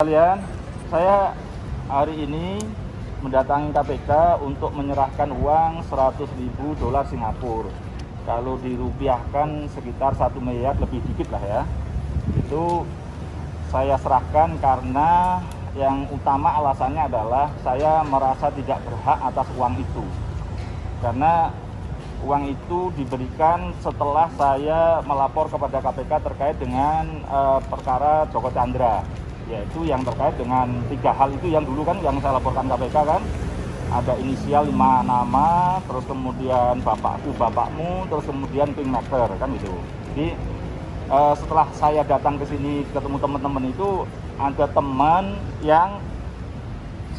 Kalian, saya hari ini mendatangi KPK untuk menyerahkan uang 100.000 dolar Singapura. Kalau dirupiahkan sekitar 1 miliar lebih dikit lah ya. Itu saya serahkan karena yang utama alasannya adalah saya merasa tidak berhak atas uang itu. Karena uang itu diberikan setelah saya melapor kepada KPK terkait dengan perkara Joko Chandra. Yaitu yang terkait dengan 3 hal itu yang dulu kan yang saya laporkan KPK kan, ada inisial 5 nama, terus kemudian bapakku, bapakmu, terus kemudian kingmaker kan gitu. Jadi setelah saya datang ke sini ketemu teman-teman itu, ada teman yang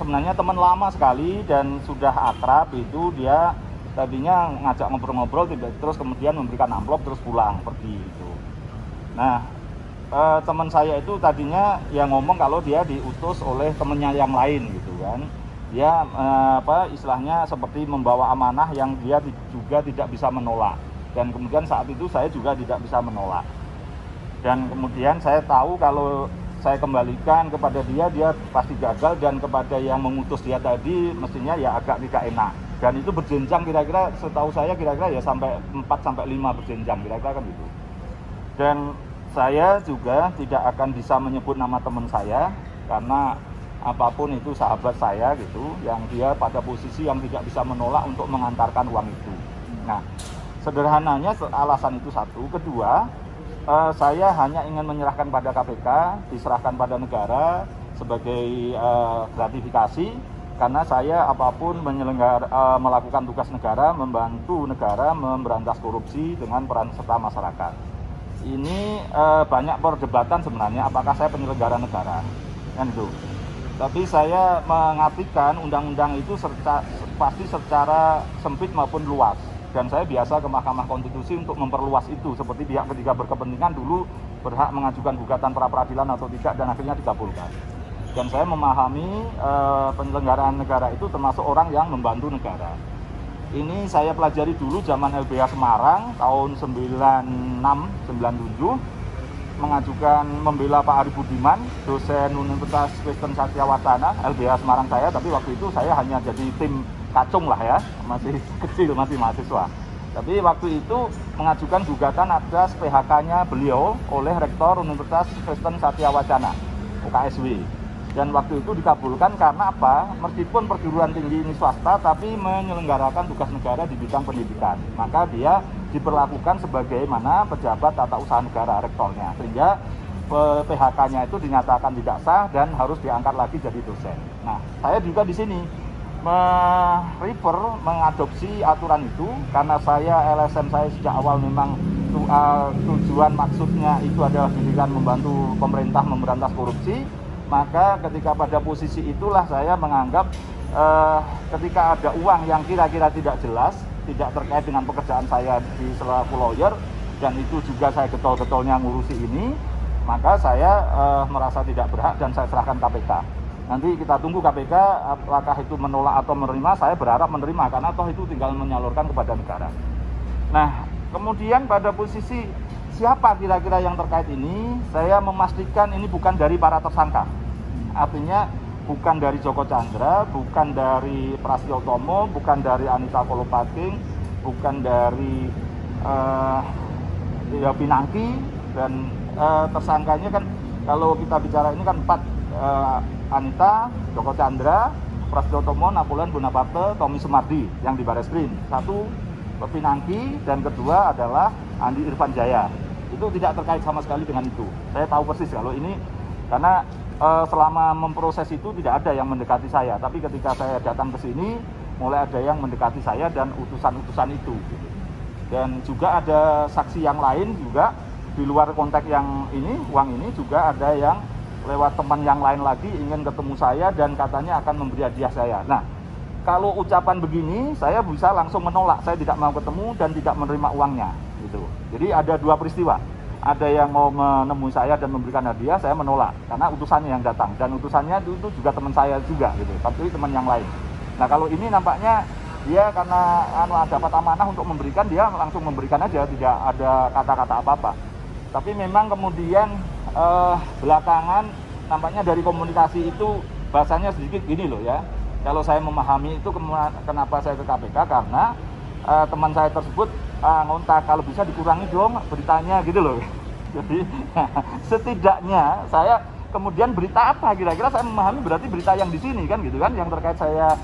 sebenarnya teman lama sekali dan sudah akrab. Itu dia tadinya ngajak ngobrol-ngobrol, terus kemudian memberikan amplop terus pulang pergi itu. Nah, teman saya itu tadinya yang ngomong kalau dia diutus oleh temennya yang lain gitu kan. Dia istilahnya seperti membawa amanah yang dia juga tidak bisa menolak. Dan kemudian saat itu saya juga tidak bisa menolak. Dan kemudian saya tahu kalau saya kembalikan kepada dia, dia pasti gagal, dan kepada yang mengutus dia tadi mestinya ya agak tidak enak. Dan itu berjenjang kira-kira, setahu saya kira-kira ya sampai 4-5 berjenjang kira-kira kan gitu. Dan saya juga tidak akan bisa menyebut nama teman saya karena apapun itu sahabat saya gitu, yang dia pada posisi yang tidak bisa menolak untuk mengantarkan uang itu. Nah, sederhananya alasan itu satu. Kedua, saya hanya ingin menyerahkan pada KPK, diserahkan pada negara sebagai gratifikasi, karena saya apapun melakukan tugas negara, membantu negara memberantas korupsi dengan peran serta masyarakat. Ini banyak perdebatan sebenarnya apakah saya penyelenggara negara kan itu. Tapi saya mengartikan undang-undang itu pasti secara sempit maupun luas, dan saya biasa ke Mahkamah Konstitusi untuk memperluas itu, seperti pihak ketiga berkepentingan dulu berhak mengajukan gugatan pra peradilan atau tidak, dan akhirnya dikabulkan. Dan saya memahami penyelenggaraan negara itu termasuk orang yang membantu negara. Ini saya pelajari dulu zaman LBH Semarang tahun 96-97, mengajukan membela Pak Ari Budiman, dosen Universitas Kristen Satyawatana, LBH Semarang saya, tapi waktu itu saya hanya jadi tim kacung lah ya, masih kecil, masih mahasiswa. Tapi waktu itu mengajukan gugatan atas PHK-nya beliau oleh Rektor Universitas Kristen Satyawatana, UKSW. Dan waktu itu dikabulkan karena apa? Meskipun perguruan tinggi ini swasta, tapi menyelenggarakan tugas negara di bidang pendidikan. Maka dia diperlakukan sebagaimana pejabat tata usaha negara, rektornya. Sehingga PHK-nya itu dinyatakan tidak sah dan harus diangkat lagi jadi dosen. Nah, saya juga di sini mengadopsi aturan itu, karena saya LSM saya sejak awal memang tujuan maksudnya itu adalah dirikan membantu pemerintah memberantas korupsi. Maka ketika pada posisi itulah saya menganggap ketika ada uang yang kira-kira tidak jelas, tidak terkait dengan pekerjaan saya di selaku lawyer, dan itu juga saya getol-getolnya ngurusi ini, maka saya merasa tidak berhak dan saya serahkan KPK. Nanti kita tunggu KPK apakah itu menolak atau menerima. Saya berharap menerima, karena toh itu tinggal menyalurkan kepada negara. Nah, kemudian pada posisi siapa kira-kira yang terkait ini, saya memastikan ini bukan dari para tersangka. Artinya bukan dari Joko Chandra, bukan dari Prasetyo Utomo, bukan dari Anita Kolopaking, bukan dari Pinangki, dan tersangkanya kan kalau kita bicara ini kan 4, Anita, Joko Chandra, Prasetyo Utomo, Napoleon Bonaparte, Tommy Sumardi yang di Barreskrim. 1 Pinangki, dan kedua adalah Andi Irfan Jaya. Itu tidak terkait sama sekali dengan itu. Saya tahu persis kalau ini, karena selama memproses itu tidak ada yang mendekati saya. Tapi ketika saya datang ke sini, mulai ada yang mendekati saya dan utusan-utusan itu. Dan juga ada saksi yang lain juga di luar konteks yang ini, uang ini juga ada yang lewat teman yang lain lagi ingin ketemu saya dan katanya akan memberi hadiah saya. Nah, kalau ucapan begini saya bisa langsung menolak, saya tidak mau ketemu dan tidak menerima uangnya gitu. Jadi ada 2 peristiwa. Ada yang mau menemui saya dan memberikan hadiah, saya menolak karena utusannya yang datang, dan utusannya itu juga teman saya juga gitu, tapi teman yang lain. Nah, kalau ini nampaknya dia karena dapat amanah untuk memberikan, dia langsung memberikan aja, tidak ada kata-kata apa-apa. Tapi memang kemudian belakangan nampaknya dari komunikasi itu bahasanya sedikit gini loh ya. Kalau saya memahami itu kenapa saya ke KPK, karena teman saya tersebut ngontak kalau bisa dikurangi dong beritanya gitu loh. Jadi setidaknya saya kemudian berita apa kira-kira saya memahami berarti berita yang di sini kan gitu kan, yang terkait saya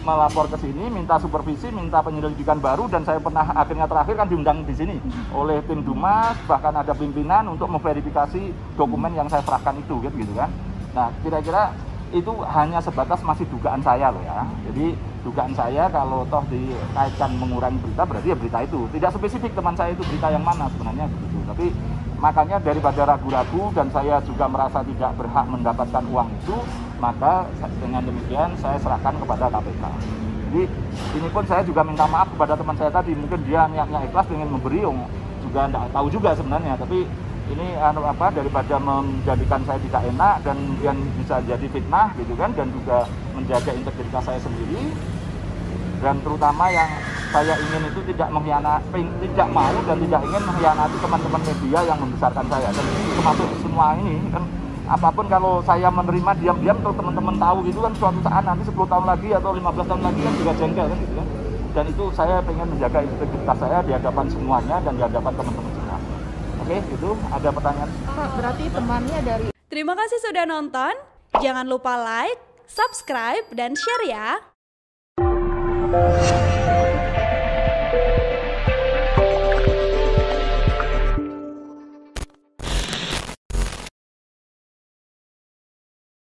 melapor ke sini, minta supervisi, minta penyelidikan baru, dan saya pernah akhirnya terakhir kan diundang di sini oleh tim Dumas, bahkan ada pimpinan untuk memverifikasi dokumen yang saya serahkan itu gitu kan. Nah kira-kira itu hanya sebatas masih dugaan saya loh ya. Jadi dugaan saya kalau toh dikaitkan mengurangi berita berarti ya berita itu. Tidak spesifik teman saya itu berita yang mana sebenarnya begitu. Tapi makanya daripada ragu-ragu dan saya juga merasa tidak berhak mendapatkan uang itu, maka dengan demikian saya serahkan kepada KPK. Jadi ini pun saya juga minta maaf kepada teman saya tadi, mungkin dia niatnya ikhlas ingin memberi, juga tidak tahu juga sebenarnya, tapi ini daripada menjadikan saya tidak enak dan kemudian bisa jadi fitnah gitu kan, dan juga menjaga integritas saya sendiri, dan terutama yang saya ingin itu tidak mengkhianati, tidak mau dan tidak ingin mengkhianati teman-teman media yang membesarkan saya, dan termasuk semua ini kan. Apapun kalau saya menerima diam-diam kalau teman-teman tahu gitu kan, suatu saat nanti 10 tahun lagi atau 15 tahun lagi kan juga jengkel kan gitu kan. Dan itu saya pengen menjaga integritas saya di hadapan semuanya dan di hadapan teman-teman semua. Oke, itu ada pertanyaan. Berarti temannya dari... Terima kasih sudah nonton. Jangan lupa like, subscribe, dan share ya.